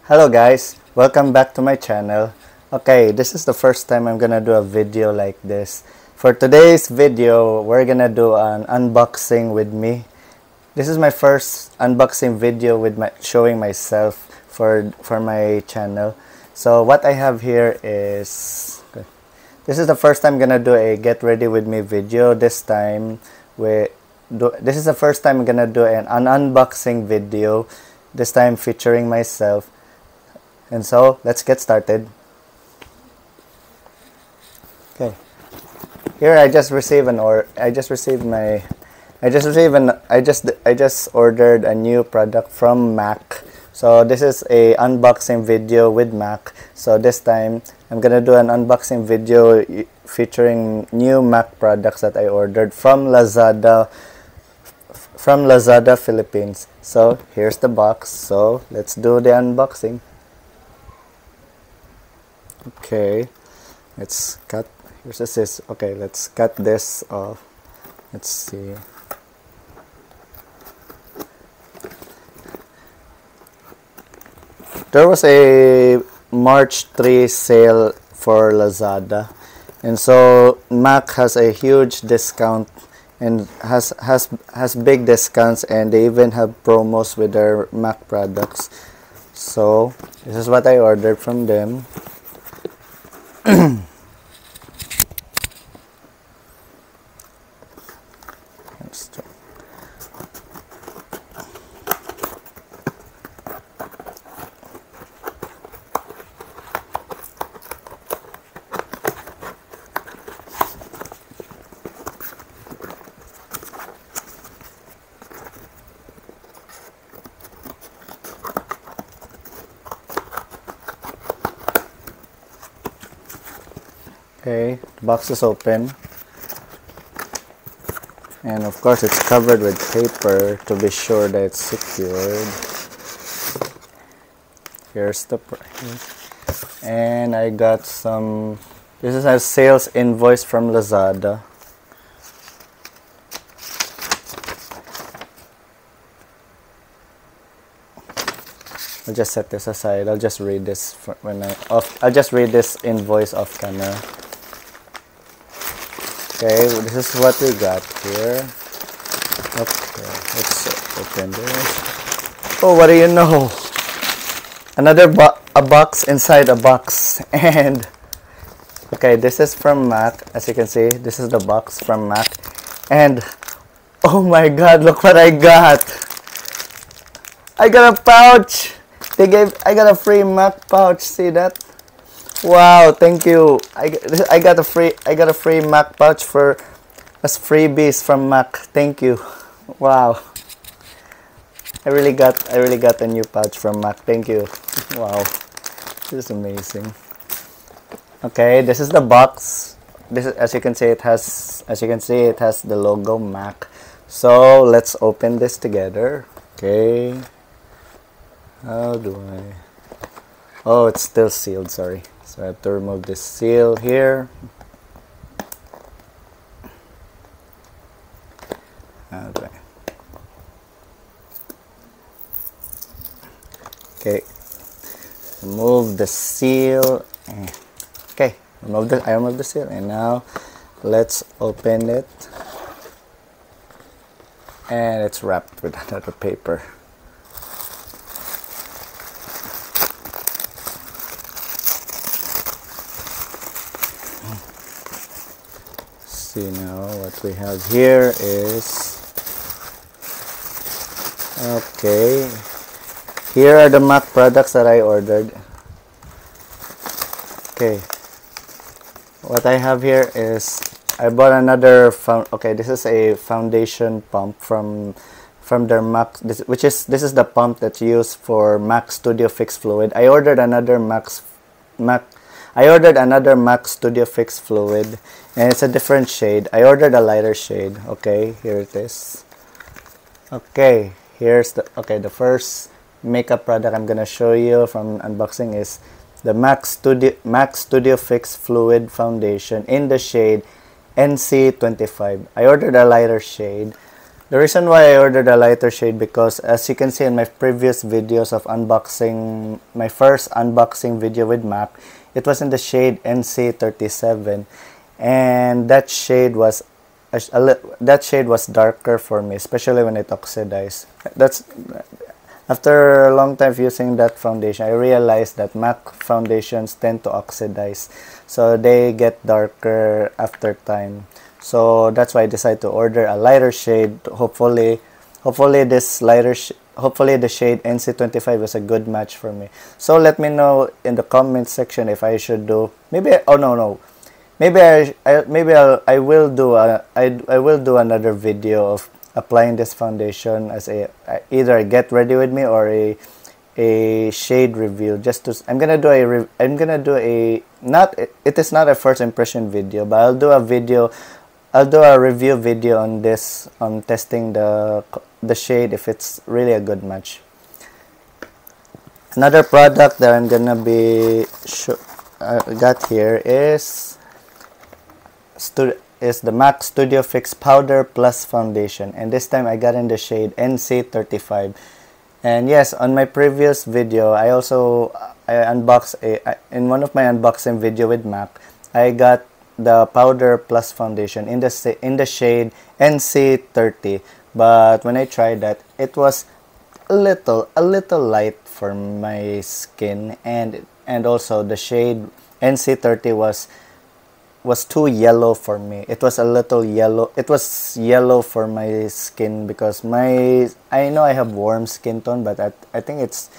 Hello guys, welcome back to my channel. Okay, this is the first time I'm gonna do a video like this. For today's video, we're gonna do an unboxing with me. This is my first unboxing video with showing myself for my channel. So what I have here is, this is the first time I'm gonna do a get ready with me video. This is the first time I'm gonna do an unboxing video. This time featuring myself. And so let's get started. Okay. Here I just received I just ordered a new product from Mac. So this is a unboxing video with Mac. So this time I'm gonna do an unboxing video featuring new Mac products that I ordered from Lazada Philippines. So here's the box. So let's do the unboxing. Okay, let's cut. Here's the scissors. Okay, let's cut this off. Let's see. There was a March 3 sale for Lazada, and so Mac has a huge discount and has big discounts, and they even have promos with their Mac products. So this is what I ordered from them. Okay, the box is open, and of course it's covered with paper to be sure that it's secured. Here's the price, and I got some. This is a sales invoice from Lazada. I'll just set this aside. I'll just read this I'll just read this invoice off camera. Okay, this is what we got here. Okay, let's open this. Oh, what do you know? Another a box inside a box. And okay, this is from Mac. As you can see, this is the box from Mac. And oh my god, look what I got. I got a pouch. I got a free Mac pouch. See that? Wow, thank you. I got a free Mac pouch as freebies from Mac. Thank you. Wow. I really got a new pouch from Mac. Thank you. Wow. This is amazing. Okay, this is the box. This is, as you can see it has the logo Mac. So, let's open this together. Okay. How do I? Oh, it's still sealed, sorry. So I have to remove this seal here. Okay. Okay. Remove the seal. Okay. I removed the seal, and now let's open it. And it's wrapped with another paper. See now what we have here is, okay, here are the Mac products that I ordered. Okay, what I have here is I bought another okay, this is a foundation pump from their Mac, this is the pump that's used for Mac Studio Fix Fluid. I ordered another Mac Studio Fix Fluid, and it's a different shade. I ordered a lighter shade. Okay, here it is. Okay, here's the first makeup product I'm gonna show you from unboxing is the Mac Studio Fix Fluid Foundation in the shade NC25. I ordered a lighter shade. The reason why I ordered a lighter shade, because as you can see in my previous videos of unboxing, my first unboxing video with MAC, it was in the shade NC37, and that shade was darker for me, especially when it oxidized. That's after a long time of using that foundation, I realized that MAC foundations tend to oxidize, so they get darker after time. So that's why I decided to order a lighter shade. Hopefully this hopefully the shade NC25 is a good match for me. So let me know in the comment section if I should do, maybe, oh no, maybe I will do I will do another video of applying this foundation as either a get ready with me or a shade review. Just to, I'm gonna do a not, it is not a first impression video, but I'll do a review video on this, on testing the shade, if it's really a good match. Another product that I'm gonna be got here is the MAC Studio Fix Powder Plus Foundation, and this time I got in the shade NC35. And yes, on my previous video, I unboxed in one of my unboxing video with MAC, I got the Powder Plus Foundation in the shade NC30, but when I tried that, it was a little light for my skin, and also the shade NC30 was too yellow for me. It was a little yellow. It was yellow for my skin, because I know I have warm skin tone, but I think it's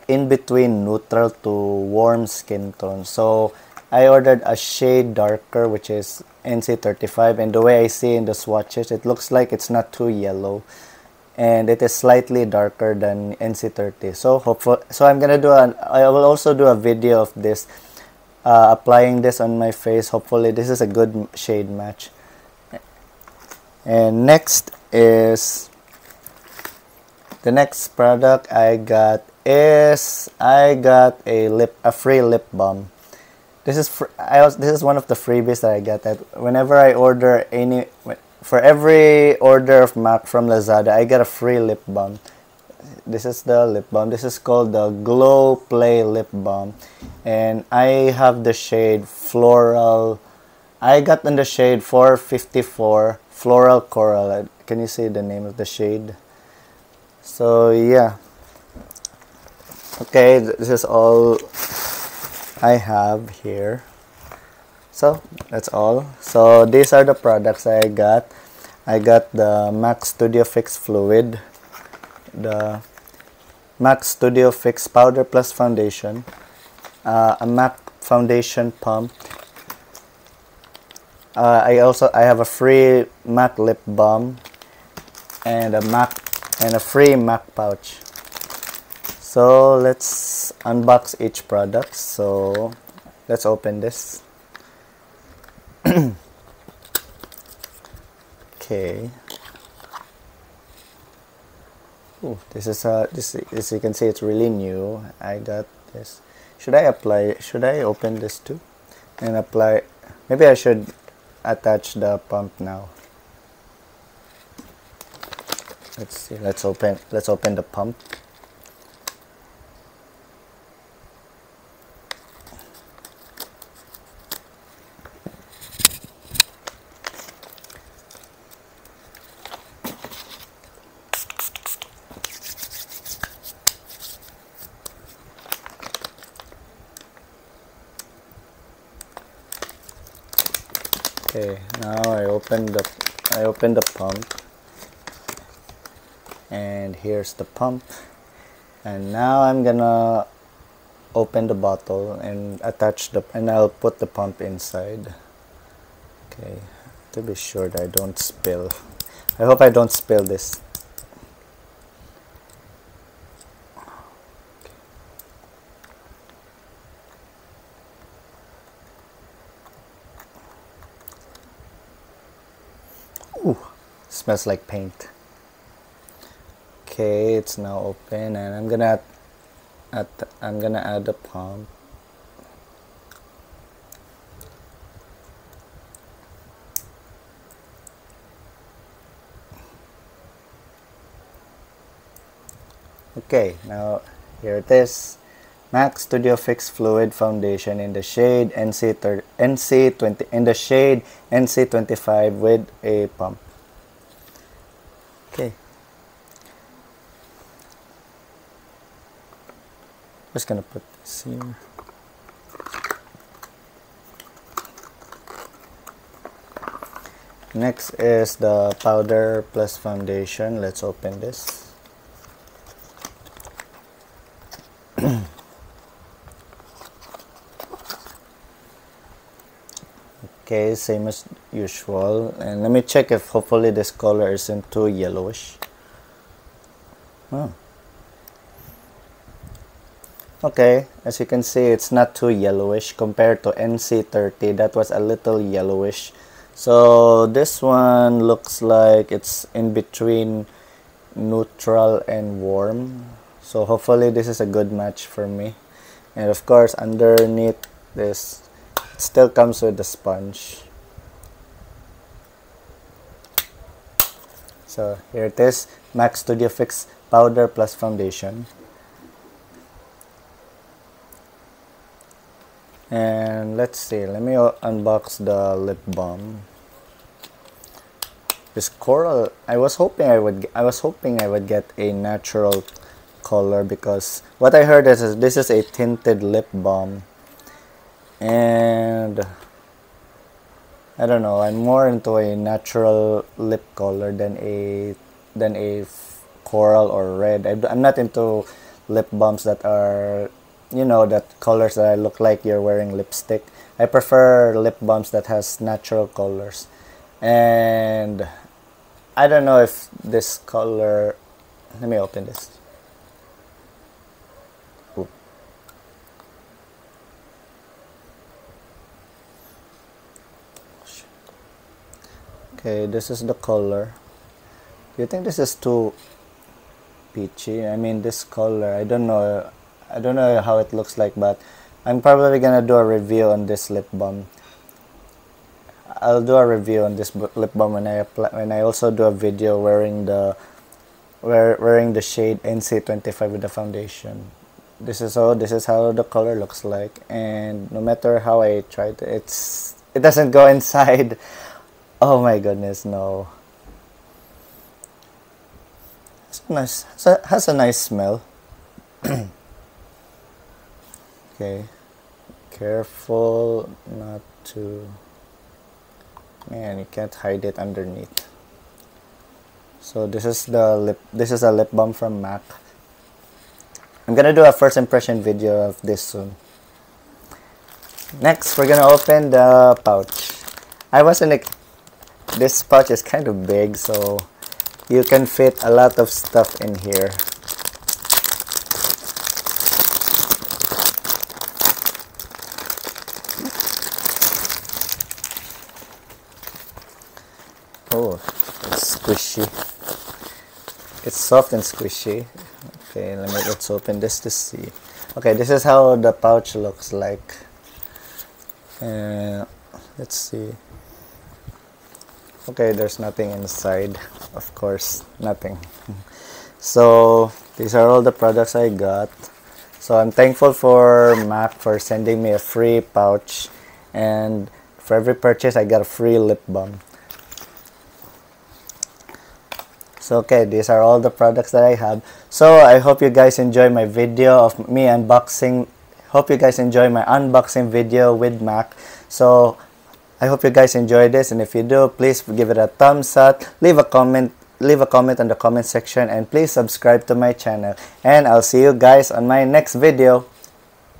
in between neutral to warm skin tone. So I ordered a shade darker, which is NC35, and the way I see in the swatches, it looks like it's not too yellow, and it is slightly darker than NC30. So I will also do a video of this, applying this on my face. Hopefully this is a good shade match. And next is the next product I got is a free lip balm. This is one of the freebies that I get. That whenever I order for every order of MAC from Lazada, I get a free lip balm. This is the lip balm. This is called the Glow Play Lip Balm, and I have the shade Floral. I got in the shade 454 Floral Coral. Can you see the name of the shade? So yeah. Okay, this is all I have here. So that's all. So these are the products I got. I got the MAC Studio Fix Fluid, the MAC Studio Fix Powder Plus Foundation, a MAC Foundation Pump. I have a free MAC Lip Balm, and a free MAC pouch. So let's unbox each product. So let's open this. Okay. Ooh, this is as you can see, it's really new. I got this. Should I open this too and apply? Maybe I should attach the pump now. Let's see. Let's open the pump. Okay, now I open the pump, and here's the pump, and now I'm gonna open the bottle and and I'll put the pump inside. Okay, to be sure that I don't spill. I hope I don't spill this. Ooh, smells like paint. Okay, it's now open, and I'm gonna add the pump. Okay, now here it is. MAC Studio Fix Fluid Foundation in the shade NC20 in the shade NC25 with a pump. Okay. Just gonna put this here. Next is the powder plus foundation. Let's open this. Okay, same as usual. And let me check if hopefully this color isn't too yellowish. Oh. Okay, as you can see, it's not too yellowish compared to NC30. That was a little yellowish. So this one looks like it's in between neutral and warm. So hopefully this is a good match for me. And of course, underneath this, it still comes with the sponge. So here it is, MAC Studio Fix Powder plus Foundation. And let's see, let me unbox the lip balm. This coral, I was hoping I would get a natural color, because what I heard is this is a tinted lip balm, and I don't know, I'm more into a natural lip color than a coral or red. I'm not into lip balms that are, you know, that colors that look like you're wearing lipstick. I prefer lip balms that has natural colors. And I don't know if this color, let me open this. Ooh. Okay, this is the color. Do you think this is too peachy? I mean, this color, I don't know how it looks like, but I'm probably gonna do a review on this lip balm. I'll do a review on this lip balm when I also do a video wearing the shade NC25 with the foundation. This is how the color looks like, and no matter how I try to, it doesn't go inside. Oh my goodness, no. It's nice. So it has a nice smell. Okay, careful not to, man, you can't hide it underneath. So this is a lip balm from MAC. I'm gonna do a first impression video of this soon. Next, we're gonna open the pouch. This pouch is kind of big, so you can fit a lot of stuff in here. Oh, it's squishy. It's soft and squishy. Okay, let's open this to see. Okay, this is how the pouch looks like. Let's see. Okay, there's nothing inside. Of course, nothing. So these are all the products I got. So I'm thankful for MAC for sending me a free pouch, and for every purchase I got a free lip balm. So okay, these are all the products that I have. So I hope you guys enjoy my video of me unboxing. Hope you guys enjoy my unboxing video with MAC. So I hope you guys enjoy this, and if you do, please give it a thumbs up, leave a comment on the comment section, and please subscribe to my channel. And I'll see you guys on my next video.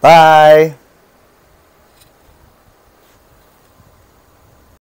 Bye!